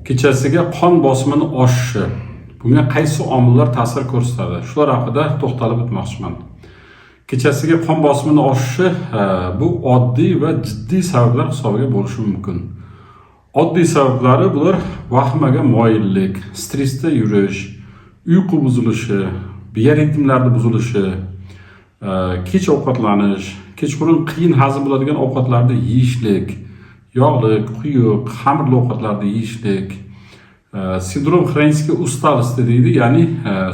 kechasiga qon bosimini oshishi. Bunga qaysi omillar ta'sir ko'rsatadi? Shular haqida to'xtalib o'tmoqchiman. Kechasiga qon bosimini oshishi bu oddiy va jiddiy sabablar hisobiga bo'lishi mumkin. Oddiy sabablari bular vahimaga moyillik, stressda yurish, uyqu buzilishi, bioritmlarda buzilishi, kech ovqatlanish, kechqurun qiyin hazm bo'ladigan ovqatlarni yeyishlik, yog'li, quyuq, xamirli ovqatlarni yeyishlik, sindrom xronической усталости deydi, ya'ni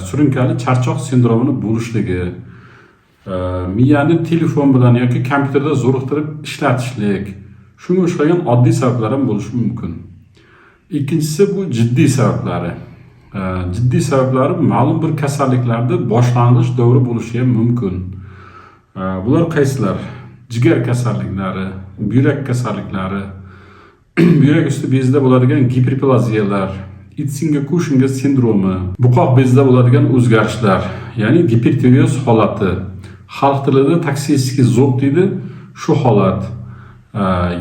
surunkali charchoq sindromini bo'lishligi, miyani telefon bilan yoki kompyuterda zo'riqtirib ishlatishlik, shunga o'xshagan oddiy sabablar ham bo'lishi mumkin. Ikkinchisi bu jiddiy sabablari. Jiddiy sabablari ma'lum bir kasalliklarda boshlang'ich davri bo'lishi ham mumkin. Bular qaysilar? Jigar kasalliklari, buyrak kasalliklari, buyrak usti bezida bo'ladigan giperplaziyalar, Itsinga-Kushinga sindromi, buqoq bezida bo'ladigan o'zgarishlar, ya'ni gipertireoz holati, xalq tilida toksический зоб deydi, shu holat,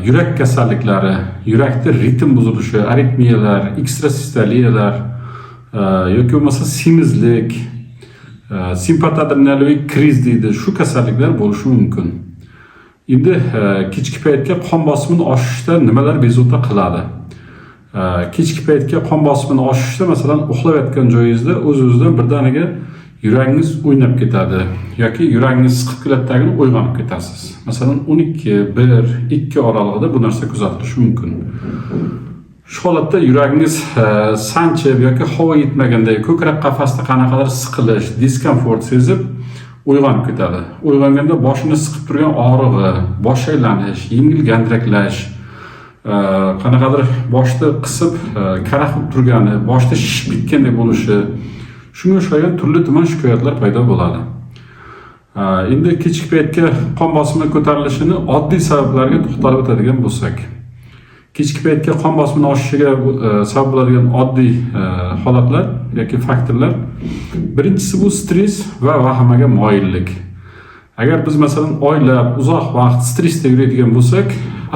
yurak kasalliklari, yurakda ritm buzilishi, aritmiyalar, ekstrasistoliyalar, yoki bo'lmasa semizlik, simpatadrenaloid kriz deydi, shu kasalliklar bo'lishi mumkin. Endi kechki paytga qon bosimini oshishda nimalar bezovta qiladi? Kechki paytga qon bosimini oshishda, masalan, uxlayotgan joyingizda o'z-o'zidan birdaniga yuragingiz o'ynab ketadi yoki yuragingiz siqib kelayotganini uyg'onib ketasiz. Masalan, 12, 1, 2 oralig'ida bu narsa kuzatilishi mumkin. Shu holatda yuragingiz sanchib yoki havo yetmaganda, ko'krak qafasida qanaqadir siqilish, diskomfort sezib uyg'onib ketadi. Uyg'onganda boshini siqib turgan og'rig'i, bosh aylanish, yengil gandiraklash, qanaqadir boshni qisib karaqib turgani, boshda shishib ketgandek bo'lishi, shunga o'xshagan turli-tuman shikoyatlar paydo bo'ladi. Endi kechki paytga qon bosimi ko'tarilishini oddiy sabablarga to'xtalib o'tadigan bo'lsak, kechki paytga qon bosimini oshishiga sabab bo'ladigan oddiy holatlar yoki faktorlar, birinchisi bu stress va vahimaga moyillik. Agar biz masalan oylab, uzoq vaqt stressda yuradigan bo'lsak,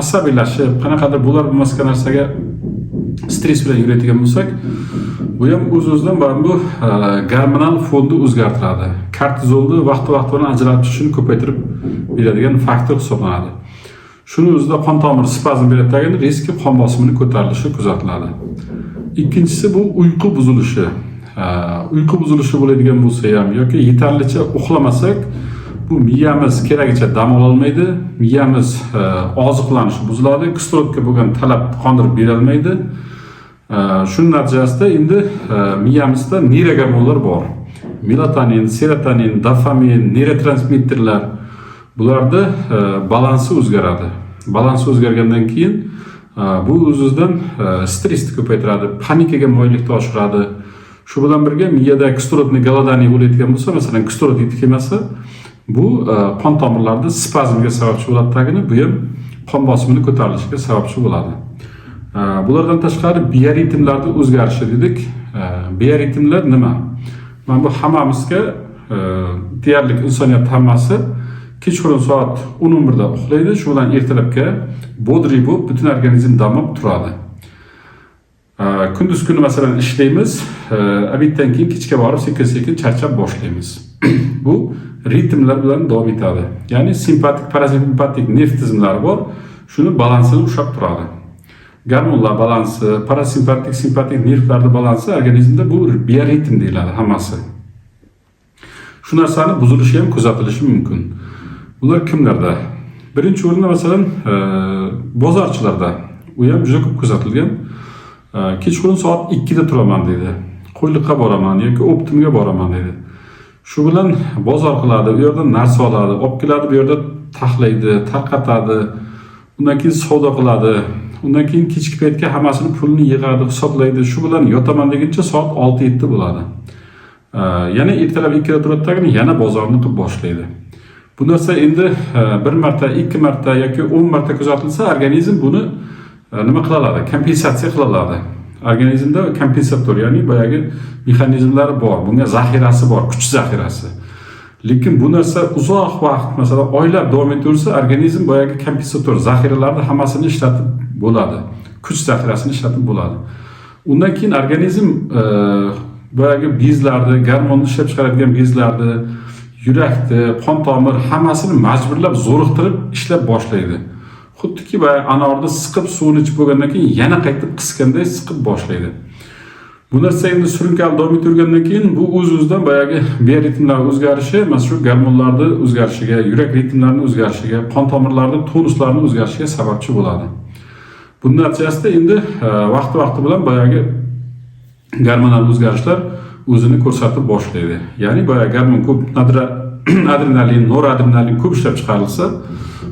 asabiylashib, qanaqadir bo'lar bo'lmasga narsaga stress bilan yuradigan bo'lsak, bu ham o'z-o'zidan bu gormonal fonni o'zgartiradi. Kortizolni vaqti-vaqti bilan ajratishini ko'paytirib beradigan faktor hisoblanadi. Shuni o'zida qon tomiri spazm beradigan riski qon bosimini ko'tarilishi kuzatiladi. Ikkinchisi bu uyqu buzilishi. Uyqu buzilishi bo'ladigan bo'lsa ham yoki yetarlicha uxlamasak, bu miyamiz keragicha dam ola olmaydi, miyamiz oziqlanishi buziladi, kislorodga bo'lgan talab qondirib bera olmaydi. Shuning natijasida endi miyamizda neyrogormonlar bor. Melatonin, serotonin, dopamin, neyrotransmitterlar, bularda balansi o'zgaradi. Balansi o'zgargandan keyin bu o'z-o'zidan stressni ko'paytiradi, panikaga moyillikni oshiradi. Shu bilan birga miyada kislorodni голодание bo'layotgan bo'lsa, masalan, kislorod yetib kelmasa, bu qon tomirlarida spazmga sababchi bo'ladi, bu ham qon bosimini ko'tarilishiga sababchi bo'ladi. Bulardan tashqari bioritmlarda o'zgarishi dedik. Bioritmlar nima? Mana bu hammamizga deyarli insoniyat hammasi kechqurun soat 11 da uxlaydi, shu bilan ertalabga bodri bo'lib, butun organizm damlab turadi. Kunduz kuni masalan ishlaymiz, obeddan keyin kechga borib sekin-sekin charchab boshlaymiz. Bu ritmlar bilan davom etadi. Ya'ni simpatik, parasimpatik nerv tizimlari bor, shuni balansini ushlab turadi. Gormonlar balansi, parasimpatik, simpatik nervlarning balansi organizmda bu bioritm deyiladi hammasi. Shu narsani buzilishi ham kuzatilishi mumkin. Bular kimlarda? Birinchi o'rinda masalan bozorchilarda. U ham juda ko'p kuzatilgan. Kechqurun soat 2 da turaman deydi. Qo'yliqqa boraman yoki optimga boraman deydi. Shu bilan bozor qiladi, u yerdan narsa oladi, olib keladi, bu yerda taxlaydi, tarqatadi. Undan keyin savdo qiladi. Undan keyin kechki paytga hammasini pulni yig'adi, hisoblaydi. Shu bilan yotaman deguncha soat 6-7 bo'ladi. Yana ertalab 2 da turadi, yana bozorni qilib boshlaydi. Bu narsa endi bir marta, 2 marta yoki 10 marta kuzatilsa, organizm buni nima qila oladi? Kompensatsiya qila oladi. Organizmda kompensator, ya'ni boyagi mexanizmlar bor. Bunga zaxirasi bor, kuch zaxirasi. Lekin bu narsa uzoq vaqt, masalan, oylab davom etaversa, organizm boyagi kompensator zaxiralarni hammasini ishlatib bo'ladi. Kuch zaxirasini ishlatib bo'ladi. Undan keyin organizm boyagi bezlarni, gormonni ishlab chiqaradigan bezlarni, yurakni, qon tomir hammasini majburlab zo'riqtirib ishlab boshlaydi. Xuddiki boyagi anorni siqib suvini ichib bo'lgandan keyin yana qaytib qisganday siqib boshlaydi. Bu narsa endi surunkali davom ettirgandan keyin bu o'z-o'zidan boyagi bioritmlar o'zgarishi, mana shu gormonlarning o'zgarishiga, yurak ritmlarining o'zgarishiga, qon tomirlarining tonuslarining o'zgarishiga sababchi bo'ladi. Bunun natijasida endi vaqti bilan boyagi gormonal o'zgarishlar o'zini ko'rsatib boshlaydi. Ya'ni boyagi gormon ko'p adrenalin, noradrenalin ko'p ishlab chiqarilsa,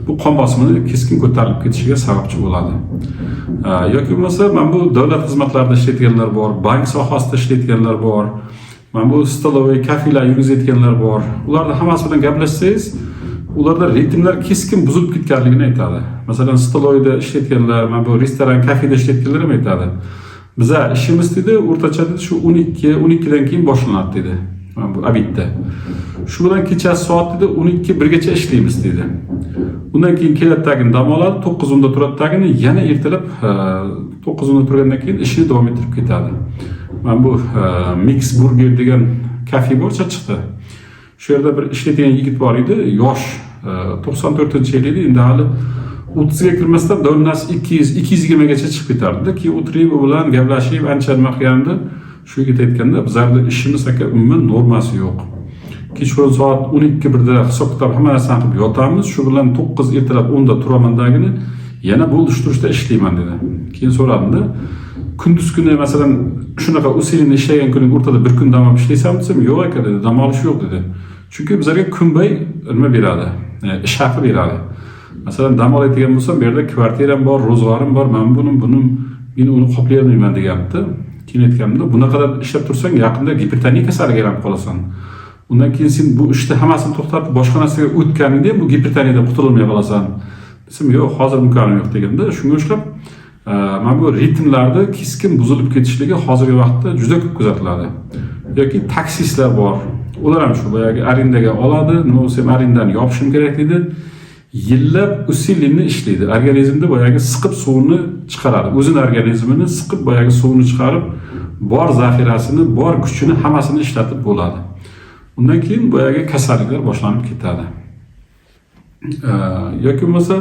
bu qon bosimini keskin ko'tarilib ketishiga sababchi bo'ladi. Yoki bo'lmasa, mana bu davlat xizmatlarida ishlayotganlar bor, bank sohasida ishlayotganlar bor, mana bu stolovoy, kafelar yurgizayotganlar bor. Ularning hammasi bilan gaplashsangiz, ularda ritmlar keskin buzilib ketganligini aytadi. Masalan, stolovoyda ishlayotganlar, mana bu restoran, kafeda ishlayotganlar ham aytadi. Biza ishimiz dedi, o'rtacha shu 12 dan keyin boshlanadi dedi. Mana bu abitda. Shu bilan kechasi soat dedi 12 gacha ishlaymiz dedi. Undan keyin kelatdagini dam oladi, 9:00 da turadidagini yana ertalab 9:00 da turgandan keyin ishini davom ettirib ketadi. Mana bu Mix Burger degan kafe bor chiqdi. Shu yerda bir ishlaydigan yigit bor edi, yosh, 94-yil edi, endi hali 30 ga kirmasdan davnasi 220 gacha chiqib ketardi. Keyin o'tirib u bilan gaplashib, ancha nima qilganda, shu yigit aytganda, bizlarda ishimiz aka umuman normasi yo'q. Kechqurun soat 12:00 da hisob-kitob hamma narsani qilib yotamiz. Shu bilan 9 ertalab 10 da turamandagini yana bo'lishtirishda ishlayman dedi. Keyin so'radimda, kunduz kuni masalan shunaqa usilinda ishlagan kuning o'rtada bir kun dam olib ishlaysanmi desam, yo'q aka dedi, dam olish yo'q dedi. Chunki bizlarga kunbay nima beradi? Ish haqi beradi. Masalan, dam oladigan bo'lsam, bu yerda kvartiram bor, ro'zg'orim bor, men men uni qoplay olmayman deganimda, keyin aytganimda, bunaqada ishlab tursang, yaqinda gipertoniya kasaliga ham qolasan. Undan keyin sen bu ishni hammasini to'xtatib boshqa narsaga o'tganingda bu gipertoniyadan qutulolmay qolasan. Desam, yo'q, hozir imkonim yo'q deganda, shunga o'xshab mana bu ritmlarda keskin buzilib ketishligi hozirgi vaqtda juda ko'p kuzatiladi. Yoki taksistlar bor. Ular ham shu boyagi arendaga oladi, nima bo'lsa ham arendani yopishim kerak dedi. Yillab usilinni ishlaydi. Organizmda boyagi siqib suvni chiqaradi. O'zining organizmini siqib boyagi suvni chiqarib, bor zaxirasini, bor kuchini hammasini ishlatib bo'ladi. Undan keyin boyagi kasalliklar boshlanib ketadi. Yoki bo'lmasa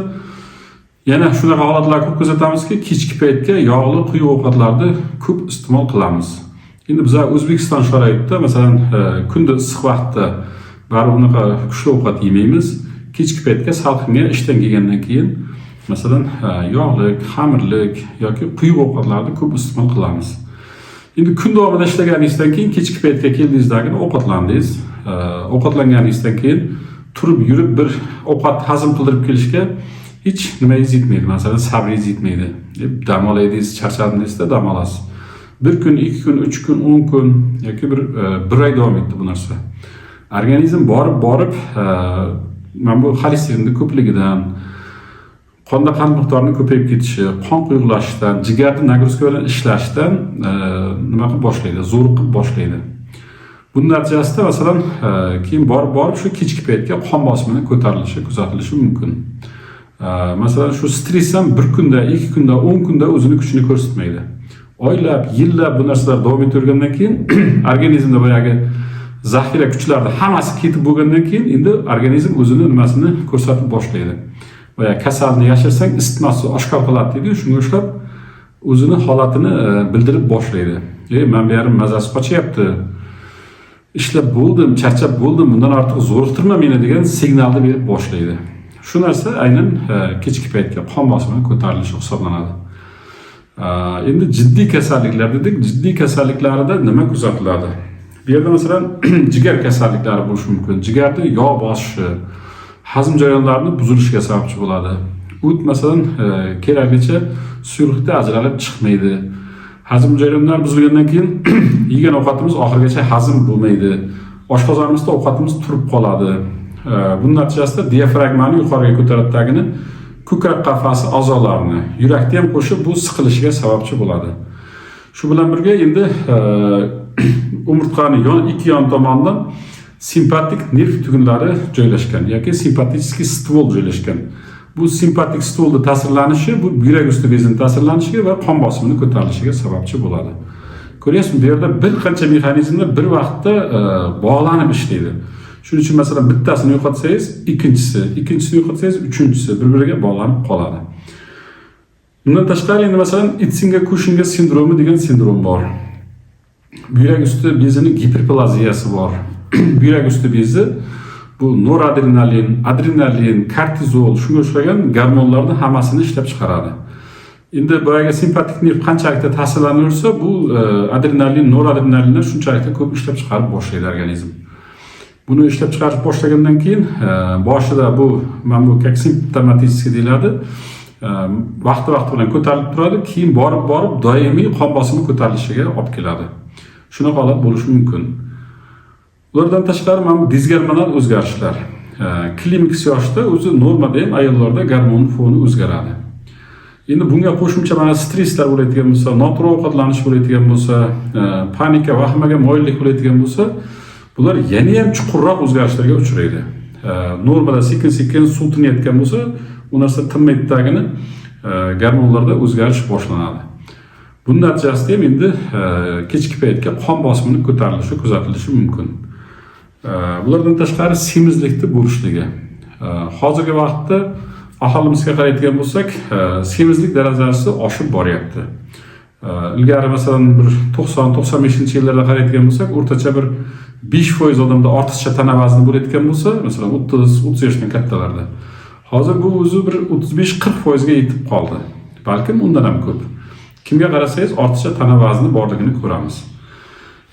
yana shunaqa holatlar ko'p kuzatamizki, kechki paytga yog'li quyuq ovqatlarni ko'p iste'mol qilamiz. Endi biz O'zbekiston sharoitida masalan kunda issiq vaqtda baribir unaqa kuchli ovqat yemaymiz. Kechki paytga salqinga ishdan kelgandan keyin masalan yog'lik, xamirlik yoki quyuq ovqatlarni ko'p iste'mol qilamiz. Endi kun davomida ishlaganingizdan keyin kechki paytga keldingizdagina ovqatlandingiz. Ovqatlanganingizdan keyin turib yurib bir ovqat hazm qildirib kelishga hech nimangiz yetmaydi. Masalan, sabringiz yetmaydi. Dam oladingiz, charchadingizda dam olasiz. Bir kun, 2 kun, 3 kun, 10 kun yoki bir oy davom etdi bu narsa. Organizm borib mana bu xolesterinning ko'pligidan, qonda qand miqdorining ko'payib ketishi, qon quyuqlashidan, jigarning nagruzka bilan ishlashdan nima qilib boshlaydi, zo'riqib boshlaydi. Buning natijasida masalan keyin borib shu kechki paytga qon bosimining ko'tarilishi kuzatilishi mumkin. Masalan, shu stress ham 1 kunda, 2 kunda, 10 kunda o'zini kuchini ko'rsatmaydi. Oylab, yillab bu narsalar davom ettirgandan keyin organizmda boyagi zaxira kuchlarni hammasi ketib bo'lgandan keyin endi organizm o'zini nimasini ko'rsatib boshlaydi. Va kasalni yashirsang isitmasi oshkor qiladi deydi, shunga o'xshab o'zini holatini bildirib boshlaydi. Men bu yarim mazasi qochyapti. Ishlab bo'ldim, charchab bo'ldim, bundan ortiq zo'riqtirma meni degan signalni berib boshlaydi. Shu narsa aynan kechki paytga qon bosimi ko'tarilishi hisoblanadi. Endi jiddiy kasalliklar dedik. Jiddiy kasalliklarda nima kuzatiladi? Bu yerda masalan jigar kasalliklari bo'lishi mumkin. Jigarda yog' bosishi, hazm jarayonlarining buzilishiga sababchi bo'ladi. O't masalan keraklicha suyuqlikda ajralib chiqmaydi. Hazm jarayonlari buzilgandan keyin yegan ovqatimiz oxirigacha hazm bo'lmaydi. Oshqozonimizda ovqatimiz turib qoladi. Buning natijasida diafragmani yuqoriga ko'taradidagini ko'krak qafasi a'zolarini, yurakni ham qo'shib bu siqilishiga sababchi bo'ladi. Shu bilan birga endi umurtqaning ikki yon tomonidan simpatik nerv tugunlari joylashgan yoki simpatiskiy stvol joylashgan. bu simpatik stulni ta'sirlanishi bu buyrak usti bezining ta'sirlanishiga va qon bosimining ko'tarilishiga sababchi bo'ladi. Ko'ryapsizmi, bu yerda bir qancha mexanizmlar bir vaqtda bog'lanib ishlaydi. Shuning uchun masalan bittasini yo'qotsangiz, ikkinchisini yo'qotsangiz, uchinchisi bir-biriga bog'lanib qoladi. Bundan tashqari endi masalan Itsinga-Kushinga sindromi degan sindrom bor. Buyrak usti bezining giperplaziyasi bor. Buyrak usti bezi bu noradrenalin, adrenalin, kortizol, shunga o'xshagan gormonlarning hammasini ishlab chiqaradi. Endi boyaga simpatik nerv qanchalik ta'sirlanursa, bu adrenalin, noradrenalinlar shunchalik ko'p ishlab chiqarib boshlaydi organizm. Buni ishlab chiqarish boshlagandan keyin boshida bu mana bu как simptomatический deyiladi. Vaqti-vaqti bilan ko'tarilib turadi, keyin borib doimiy qon bosimi ko'tarilishiga olib keladi. Shunaqa holat bo'lishi mumkin. Ulardan tashqari mana bu disgormonal o'zgarishlar. Klimaks yoshda o'zi normada ham ayollarda gormon foni o'zgaradi. Endi bunga qo'shimcha mana stresslar bo'ladigan bo'lsa, noto'g'ri ovqatlanish bo'ladigan bo'lsa, panika, vahimaga moyillik bo'ladigan bo'lsa, bular yana ham chuqurroq o'zgarishlarga uchraydi. Normada sekin-sekin suv tinayotgan bo'lsa, u narsa tinmaydidagini gormonlarda o'zgarish boshlanadi. Buning natijasida ham endi kechki paytga qon bosimining ko'tarilishi kuzatilishi mumkin. Bulardan tashqari semizlikni bo'lishligi. Hozirgi vaqtda aholimizga qaraydigan bo'lsak, semizlik darajasi oshib boryapti. Ilgari masalan bir 90-95-yillarda qaraydigan bo'lsak, o'rtacha bir 5% odamda ortiqcha tana vazni bo'layotgan bo'lsa, masalan 30 yoshdan kattalarda. Hozir bu o'zi bir 35-40% ga yetib qoldi. Balkim undan ham ko'p. Kimga qarasangiz ortiqcha tana vazni borligini ko'ramiz.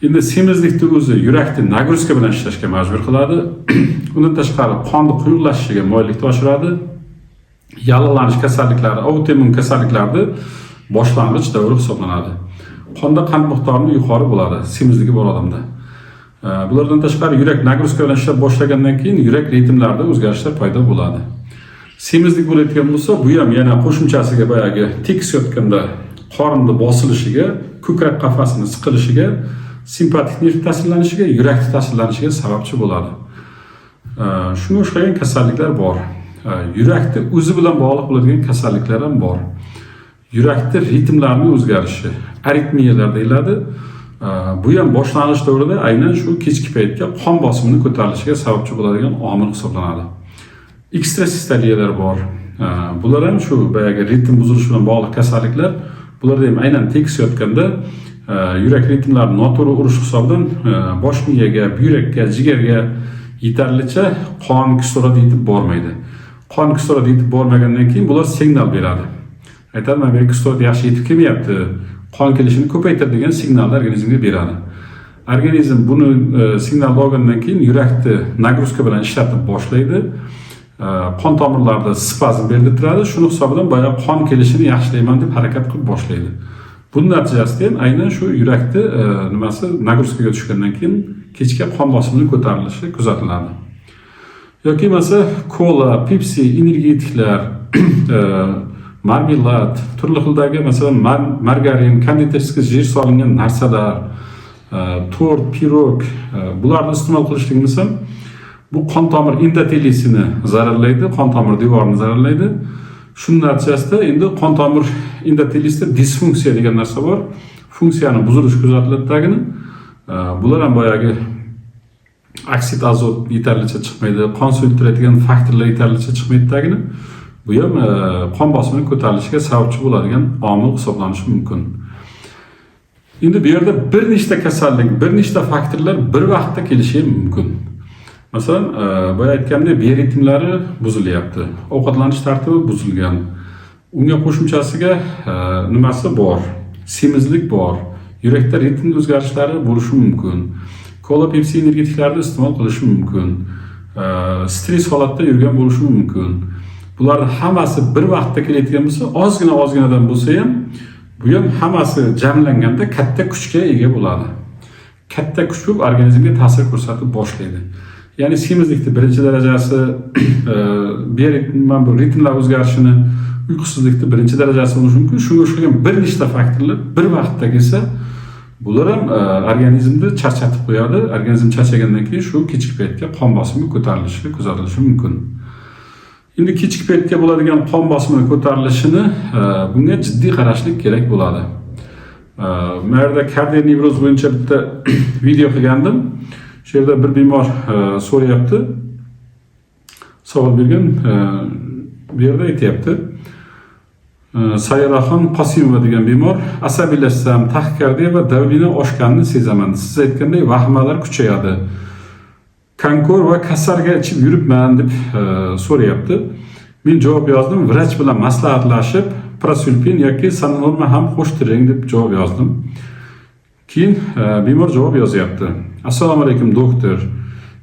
Endi semizlikni o'zi yurakni nagruzka bilan ishlashga majbur qiladi. Undan tashqari qonni quyuqlashishiga moyillikni oshiradi. Yallig'lanish kasalliklari, autoimmun kasalliklarni boshlang'ich davri hisoblanadi. Qonda qand miqdori yuqori bo'ladi semizligi bor odamda. Bulardan tashqari yurak nagruzka bilan ishlab boshlagandan keyin yurak ritmlarida o'zgarishlar paydo bo'ladi. Semizlik bo'layotgan bo'lsa, bu ham yana qo'shimchasiga boyagi tekis yotganda qorinni bosilishiga, ko'krak qafasini siqilishiga, simpatik nerv ta'sirlanishiga, yurakni ta'sirlanishiga sababchi bo'ladi. Shunga o'xshagan kasalliklar bor. Yurakni o'zi bilan bog'liq bo'ladigan kasalliklar ham bor. Yurakni ritmlarining o'zgarishi, aritmiyalar deyiladi. Bu ham boshlang'ich davrida aynan shu kechki paytga qon bosimining ko'tarilishiga sababchi bo'ladigan omil hisoblanadi. Ekstrasistoliyalar bor. Bular ham shu boyagi ritm buzilishi bilan bog'liq kasalliklar. Bularda ham aynan tekis yotganda yurak ritmlari noto'g'ri urish hisobidan bosh miyaga, buyrakka, jigarga yetarlicha qon kislorodi yetib bormaydi. Qon kislorodi yetib bormagandan keyin bular signal beradi. Aytadi, "Men kislorod yaxshi yetib kelmayapti. Qon kelishini ko'paytir" degan signalni organizmga beradi. Organizm buni signalni olgandan keyin yurakni nagruzka bilan ishlatib boshlaydi. Qon tomirlarida spazm belgilanadi. Shuning hisobidan boya qon kelishini yaxshilayman deb harakat qilib boshlaydi. Buning natijasida ham aynan shu yurakni nimasi nagruzkaga tushgandan keyin kechga qon bosimining ko'tarilishi kuzatiladi. Yoki masalan kola, Pepsi, energetiklar, marmelad, turli xildagi masalan margarin, konditerskiy jir solingan narsalar, tort, pirog, bularni iste'mol qilishligimiz ham bu qon tomir endotelisini zararlaydi, qon tomir devorini zararlaydi. Shuning natijasida endi qon tomir endotelisida disfunksiya degan narsa bor. Funksiyani buzilishi kuzatiladi. Bular ham boyagi oksid azot yetarlicha chiqmaydi, qon suyultiradigan faktorlar yetarlicha chiqmaydi. Bu ham qon bosimining ko'tarilishiga sababchi bo'ladigan omil hisoblanishi mumkin. Endi bu yerda bir nechta kasallik, bir nechta faktorlar bir vaqtda kelishi mumkin. Masalan, boya aytgandek, bioritmlari buzilyapti. Ovqatlanish tartibi buzilgan. Unga qo'shimchasiga nimasi bor? Semizlik bor. Yurakda ritm o'zgarishlari bo'lishi mumkin. Kola, Pepsi energetiklarni iste'mol qilishi mumkin. Stress holatda yurgan bo'lishi mumkin. Bularning hammasi bir vaqtda keladigan bo'lsa, ozginadan bo'lsa ham, bu ham hammasi jamlanganda katta kuchga ega bo'ladi. Katta kuch bo'lib organizmga ta'sir ko'rsatib boshlaydi. Ya'ni semizlikning birinchi darajasi, bu ritmlar o'zgarishini, uyqusizlikning birinchi darajasi bo'lishi mumkin. Shunga o'xshagan bir nechta faktorlar bir vaqtda kelsa, bular ham organizmni charchatib qo'yadi. Organizm charchagandan keyin shu kechki paytga qon bosimi ko'tarilishi kuzatilishi mumkin. Endi kechki paytga bo'ladigan qon bosimini ko'tarilishini bunga jiddiy qarashlik kerak bo'ladi. Men yerda kardiovnevroz bo'yicha bitta video qilgandim. Shu yerda bir bemor so'rayapti. Savol bergan, bu yerda aytayapti. Sayraxon Qosimova degan bemor, asabiylashsam, taxikardiya va davlina oshganini sezaman. Siz aytganday vahmalar kuchayadi. Kankor va kasarga ichib yuribman deb so'rayapti. Men javob yozdim, vrach bilan maslahatlashib, prosulpin yoki sanonorma ham qo'shtiring deb javob yozdim. Keyin bemor javob yozyapti. Assalomu alaykum doktor.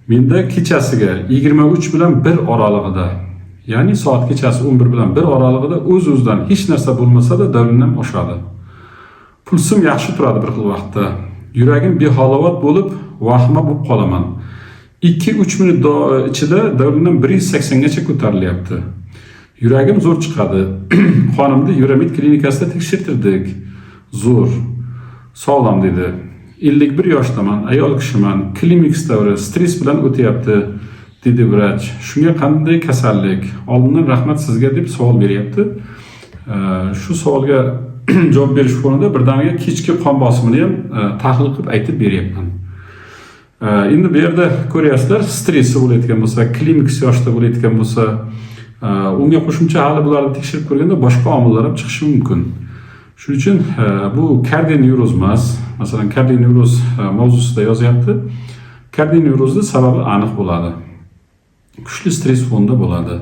Menda kechasiga 23 bilan 1 oralig'ida, ya'ni soat kechasi 11 bilan 1 oralig'ida o'z-o'zidan hech narsa bo'lmasa-da davlinam oshadi. Pulsim yaxshi turadi bir xil vaqtda. Yuragim behalovat bo'lib, vahma bo'lib qolaman. 2-3 minut ichida davlinam 180 gacha ko'tarilyapti. Yuragim zo'r chiqadi. Xonimni Yuramed klinikasida tekshirtirdik. Zo'r. Sog'lom dedi. 51 yoshdaman, ayol kishiman, klinik davri, stress bilan o'tyapti, dedi vrach. Shunga qanday kasallik? Oldindan rahmat sizga deb savol beryapti. Shu savolga javob berish o'rnida birdaniga kechki qon bosimini ham tahlil qilib aytib beryapman. Endi bu yerda ko'ryapsizlar, stressi bo'layotgan bo'lsa, klinik yoshda bo'layotgan bo'lsa, unga qo'shimcha hali bularni tekshirib ko'rganda boshqa omillar ham chiqishi mumkin. Shuning uchun bu kardionevroz emas. Masalan, kardionevroz mavzusida yozyapti. Kardionevrozning sababi aniq bo'ladi. Kuchli stress fonida bo'ladi.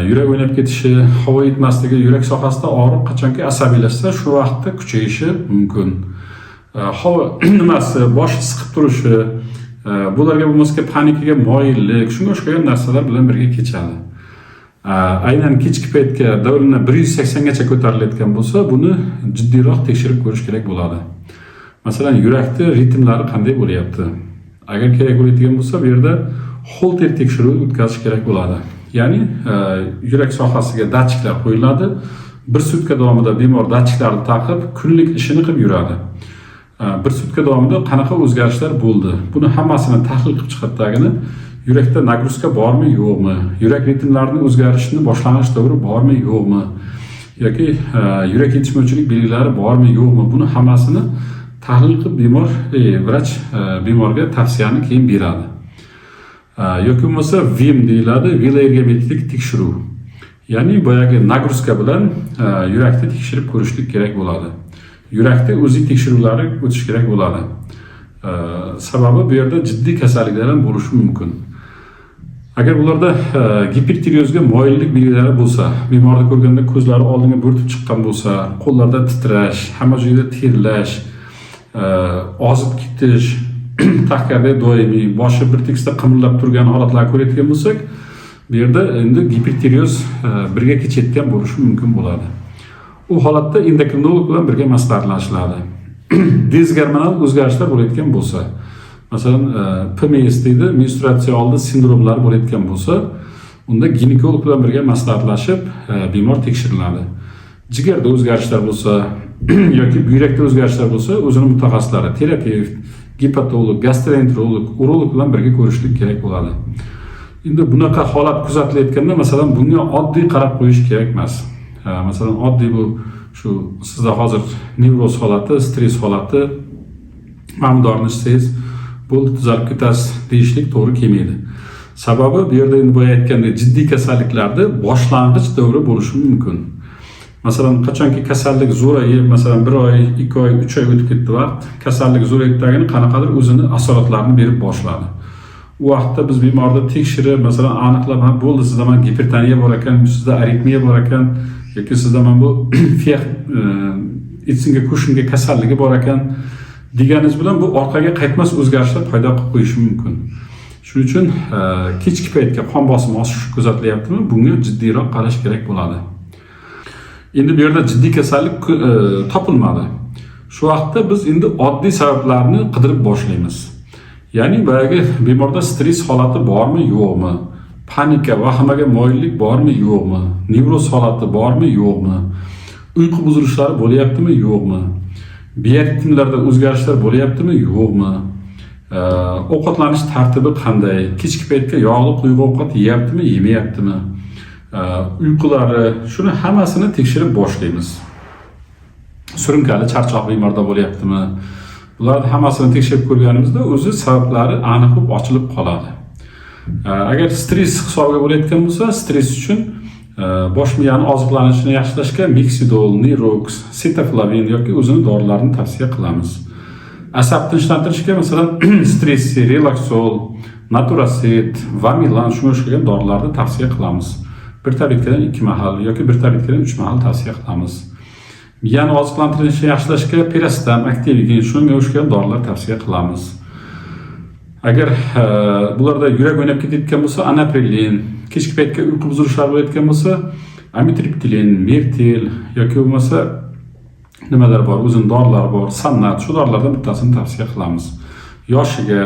Yurak o'ynab ketishi, havo yetmasligi, yurak sohasida og'riq qachonki asabiylashsa, shu vaqtda kuchayishi mumkin. Havo nimasi, boshi siqib turishi, bularga bo'lmasa panikaga moyillik, shunga o'xshagan narsalar bilan birga kechadi. Aynan kechki paytga davlina 180 gacha ko'tarilayotgan bo'lsa, buni jiddiyroq tekshirib ko'rish kerak bo'ladi. Masalan, yurakning ritmlari qanday bo'lyapti? Agar kerak bo'ladigan bo'lsa, bu yerda Holter tekshiruvi o'tkazish kerak bo'ladi. Ya'ni yurak sohasiga datchiklar qo'yiladi. Bir sutka davomida bemor datchiklarni taqib, kunlik ishini qilib yuradi. Bir sutka davomida qanaqa o'zgarishlar bo'ldi? Buni hammasini tahlil qilib chiqadidagini, yurakda nagruzka bormi, yo'qmi? Yurak ritmlarining o'zgarishini boshlang'ich davri bormi, yo'qmi? Yoki yurak yetishmovchilik belgilari bormi, yo'qmi? Buni hammasini tahlil qilib vrach bemorga tavsiyani keyin beradi. Yoki bo'lmasa VIM deyiladi, veloergometrik tekshiruv. Ya'ni boyagi nagruzka bilan yurakni tekshirib ko'rishlik kerak bo'ladi. Yurakda o'zi tekshiruvlari o'tish kerak bo'ladi. Sababi bu yerda jiddiy kasalliklar ham bo'lishi mumkin. Agar ularda gipertireozga moyillik belgilari bo'lsa, bemorni ko'rganda ko'zlari oldinga bo'rtib chiqqan bo'lsa, qo'llarda titrash, hamma joyda terlash, ozib ketish, taxikardiya doimiy, boshi bir tekisda qimirlab turgan holatlarni ko'rayotgan bo'lsak, bu yerda endi gipertireoz birga kechayotgan bo'lishi mumkin bo'ladi. U holatda endokrinolog bilan birga maslahatlashiladi. Disgormonal o'zgarishlar bo'layotgan bo'lsa, masalan, PMS deydi, menstruatsiya oldi sindromlar bo'layotgan bo'lsa, unda ginekolog bilan birga maslahatlashib, bemor tekshiriladi. Jigarda o'zgarishlar bo'lsa, yoki buyrakda o'zgarishlar bo'lsa, o'zini mutaxassislari, terapevt, gepatolog, gastroenterolog, urolog bilan birga ko'rishlik kerak bo'ladi. Endi bunaqa holat kuzatilayotganda, masalan, bunga oddiy qarab qo'yish kerak emas. Masalan, oddiy bu shu sizda hozir nevroz holati, stress holati, mamdorni ichsangiz, bo'ldi tuzalib ketasiz deyishlik to'g'ri kelmaydi. Sababi bu yerda endi boya aytgandek jiddiy kasalliklarda boshlang'ich davri bo'lishi mumkin. Masalan, qachonki kasallik zo'rayib, masalan 1 oy, 2 oy, 3 oy o'tib ketdi vaqt, kasallik zo'rayibdagini qanaqadir o'zini asoratlarini berib boshladi. U vaqtda biz bemorni tekshirib, masalan, aniqlab, ha bo'ldi, sizda mana gipertoniya bor ekan, sizda aritmiya bor ekan, yoki sizda mana bu itsinga qo'shimga kasalligi bor ekan deganingiz bilan bu orqaga qaytmas o'zgarishlar paydo qilib qo'yishi mumkin. Shuning uchun kechki paytga qon bosimi oshishi kuzatilyaptimi? Bunga jiddiyroq qarash kerak bo'ladi. Endi bu yerda jiddiy kasallik topilmadi. Shu vaqtda biz endi oddiy sabablarni qidirib boshlaymiz. Ya'ni boyagi bemorda stress holati bormi, yo'qmi? Panika, vahimaga moyillik bormi, yo'qmi? Nevroz holati bormi, yo'qmi? Uyqu buzilishlari bo'lyaptimi, yo'qmi? Bioritmlarda o'zgarishlar bo'lyaptimi, yo'qmi? Ovqatlanish tartibi qanday? Kechki paytga yog'li quyuq ovqat yeyaptimi, yemayaptimi? uyqulari, shuni hammasini tekshirib boshlaymiz. Surunkali charchoq bemorda bo'lyaptimi? Bularni hammasini tekshirib ko'rganimizda o'zi sabablari aniq bo'lib ochilib qoladi. Agar stress hisobiga bo'layotgan bo'lsa, stress uchun bosh miyani oziqlanishini yaxshilashga Mixidol, Nirox, Cetaflavin yoki o'zini dorilarini tavsiya qilamiz. Asab tinchlantirishga masalan Stressi, Relaxol, Naturacet, Vamilan shunga o'xshagan dorilarni tavsiya qilamiz. Bir tabletkadan 2 mahal yoki bir tabletkadan 3 mahal tavsiya qilamiz. Miyani oziqlantirishni yaxshilashga Pirastam, Activigin shunga o'xshagan dorilar tavsiya qilamiz. Agar bularda yurak o'ynab ketayotgan bo'lsa, Anaprelin, kechki paytga uyqu buzilishlari bo'layotgan bo'lsa, Amitriptilin, Mertil yoki bo'lmasa nimalar bor, o'zini dorilar bor, Sannat, shu dorilardan bittasini tavsiya qilamiz. Yoshiga,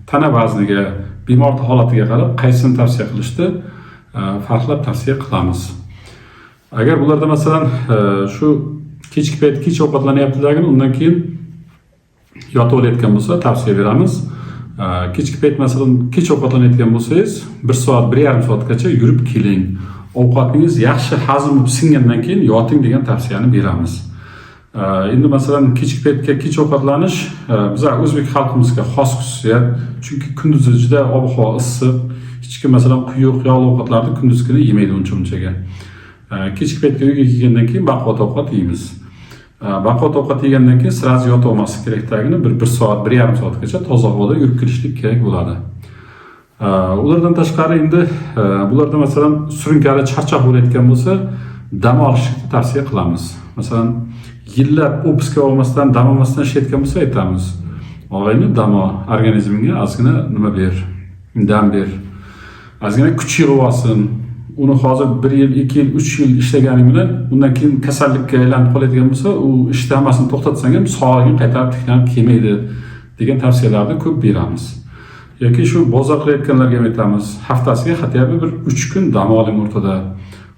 tana vazniga, bemorning holatiga qarab qaysini tavsiya qilishni farqlab tavsiya qilamiz. Agar bularda masalan shu kechki payt kech ovqatlanyaptilarmi, undan keyin yotib olayotgan bo'lsa tavsiya beramiz. Kechki payt masalan kech ovqatlanayotgan bo'lsangiz 1 soat, 1,5 soatgacha yurib keling. Ovqatingiz yaxshi hazm bo'lib singandan keyin yoting degan tavsiyani beramiz. Endi masalan kechki paytga kech ovqatlanish bizlar o'zbek xalqimizga xos xususiyat. Chunki kunduzi juda ob-havo issiq, hech kim masalan quyuq yog'li ovqatlarni kunduzgina yemaydi uncha-munchaga. Kechki paytga uyga kelgandan keyin baquvvat ovqat yeymiz. Baquvvat ovqat yegandan keyin sirasi yotib olmaslik kerakligini 1 soat, 1,5 soatgacha toza havoda yurib kelishlik kerak bo'ladi. Ulardan tashqari endi bularda masalan surunkali charchoq bo'layotgan bo'lsa, dam olishni tavsiya qilamiz. Masalan, yillab o'pska olmasdan, dam olmasdan ishlayotgan bo'lsa aytamiz. Og'ayni dam ol, organizmingga ozgina nima ber, dam ber. Ozgina kuch yig'ib olsin. Uni hozir 1 yil, 2 yil, 3 yil ishlaganing bilan undan keyin kasallikka aylanib qoladigan bo'lsa, u ishni hammasini to'xtatsang ham sog'lig'ing qaytarib tiklanib kelmaydi degan tavsiyalarni ko'p beramiz. Yoki shu bozor qilayotganlarga ham aytamiz, haftasiga hattoki bir 3 kun dam oling o'rtada.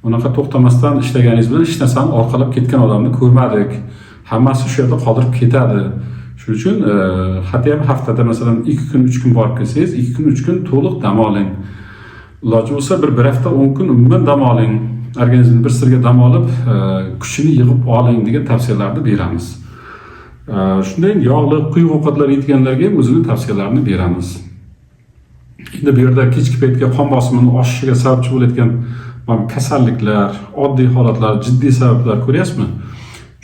Unaqa to'xtamasdan ishlaganingiz bilan hech narsani orqalab ketgan odamni ko'rmadik. Hammasi shu yerda qoldirib ketadi. Shuning uchun hattoki haftada masalan 2 kun, 3 kun borib kelsangiz, 2 kun, 3 kun to'liq dam oling. Iloji bo'lsa bir hafta 10 kun umuman dam oling. Organizmni bir sirga dam olib, kuchini yig'ib oling degan tavsiyalarni beramiz. Shunday yog'li, quyuq ovqatlar yeyotganlarga ham o'zini tavsiyalarini beramiz. Endi bu yerda kechki paytga qon bosimini oshishiga sababchi bo'layotgan kasalliklar, oddiy holatlar, jiddiy sabablar ko'ryapsizmi?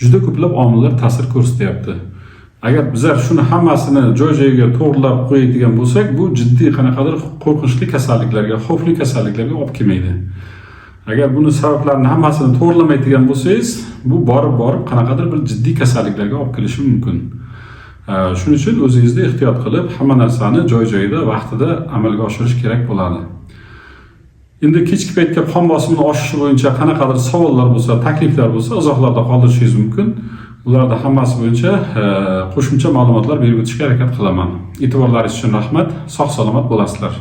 Juda ko'plab omillar ta'sir ko'rsatyapti. Agar bizlar shuni hammasini joy-joyiga to'g'rilab qo'yadigan bo'lsak, bu jiddiy qanaqadir qo'rqinchli kasalliklarga, xavfli kasalliklarga olib kelmaydi. Agar buni sabablarini hammasini to'g'rilamaydigan bo'lsangiz, bu borib qanaqadir bir jiddiy kasalliklarga olib kelishi mumkin. Shuning uchun o'zingizni ehtiyot qilib, hamma narsani joy-joyida, vaqtida amalga oshirish kerak bo'ladi. Endi kechki paytga qon bosimini oshishi bo'yicha qanaqadir savollar bo'lsa, takliflar bo'lsa, izohlarda qoldirishingiz mumkin. Ularda hammasi bo'yicha qo'shimcha ma'lumotlar berib o'tishga harakat qilaman. E'tiborlaringiz uchun rahmat. Sog' salomat bo'lasizlar.